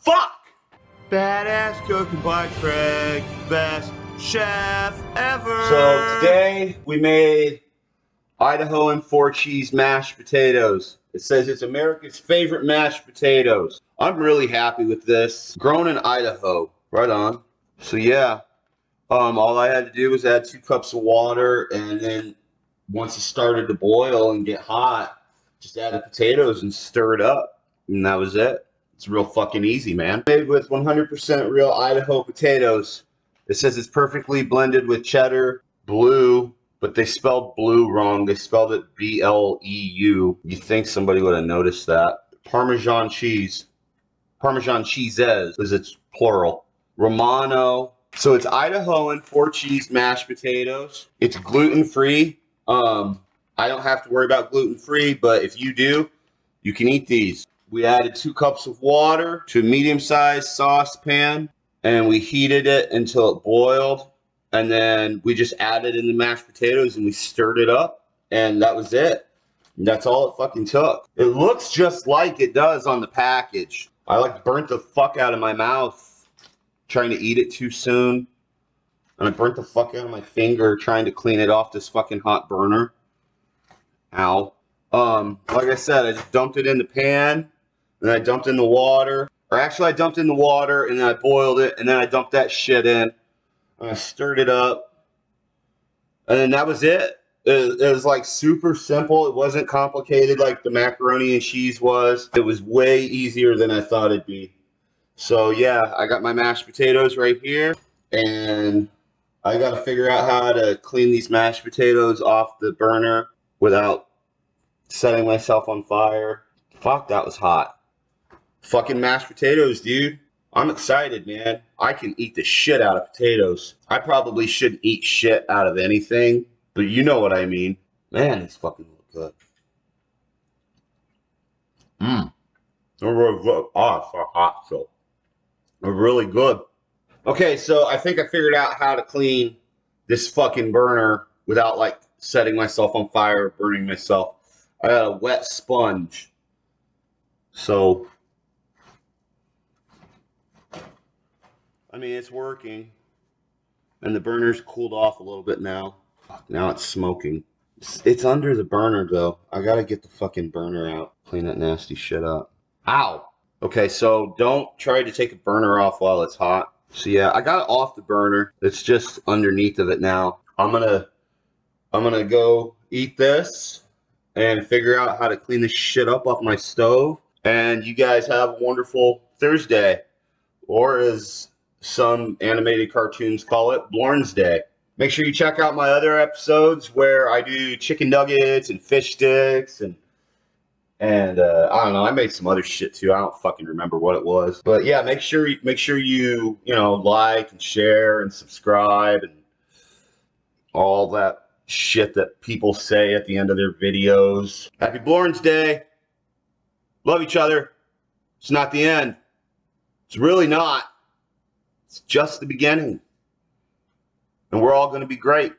Fuck! Badass cooking by Craig, best chef ever. So today we made Idaho and 4-cheese mashed potatoes. It says it's America's favorite mashed potatoes. I'm really happy with this. Grown in Idaho. Right on. So yeah, all I had to do was add 2 cups of water, and then once it started to boil and get hot, just add the potatoes and stir it up, and that was it. It's real fucking easy, man. Made with 100% real Idaho potatoes. It says it's perfectly blended with cheddar, blue, but they spelled blue wrong. They spelled it B-L-E-U. You think somebody would have noticed that. Parmesan cheese. Parmesan cheeses, because it's plural. Romano. So it's Idahoan 4-cheese mashed potatoes. It's gluten-free. I don't have to worry about gluten-free, but if you do, you can eat these. We added 2 cups of water to a medium-sized saucepan, and we heated it until it boiled. And then we just added in the mashed potatoes and we stirred it up, and that was it. And that's all it fucking took. It looks just like it does on the package. I like burnt the fuck out of my mouth trying to eat it too soon. And I burnt the fuck out of my finger trying to clean it off this fucking hot burner. Ow. Like I said, I just dumped it in the pan, and I dumped in the water. Or actually, I dumped in the water, and then I boiled it, and then I dumped that shit in. And I stirred it up. And then that was it. It was like super simple. It wasn't complicated like the macaroni and cheese was. It was way easier than I thought it'd be. So yeah, I got my mashed potatoes right here, and I got to figure out how to clean these mashed potatoes off the burner without setting myself on fire. Fuck, that was hot. Fucking mashed potatoes, dude. I'm excited, man. I can eat the shit out of potatoes. I probably shouldn't eat shit out of anything, but you know what I mean. Man, these fucking look good. They're really good. Oh, it's so hot, so. They're really good. Okay, so I think I figured out how to clean this fucking burner without, like, setting myself on fire or burning myself. I got a wet sponge. So, I mean, it's working. And the burner's cooled off a little bit now. Fuck, now it's smoking. It's under the burner, though. I gotta get the fucking burner out. Clean that nasty shit up. Ow! Okay, so don't try to take a burner off while it's hot. So yeah, I got it off the burner. It's just underneath of it now. I'm gonna go eat this and figure out how to clean this shit up off my stove. And you guys have a wonderful Thursday. Or as some animated cartoons call it, Blorn's Day. Make sure you check out my other episodes where I do chicken nuggets and fish sticks and I don't know, I made some other shit too. I don't fucking remember what it was. But yeah, make sure you like and share and subscribe and all that shit that people say at the end of their videos. Happy Blorn's Day. Love each other. It's not the end. It's really not. It's just the beginning. And we're all going to be great.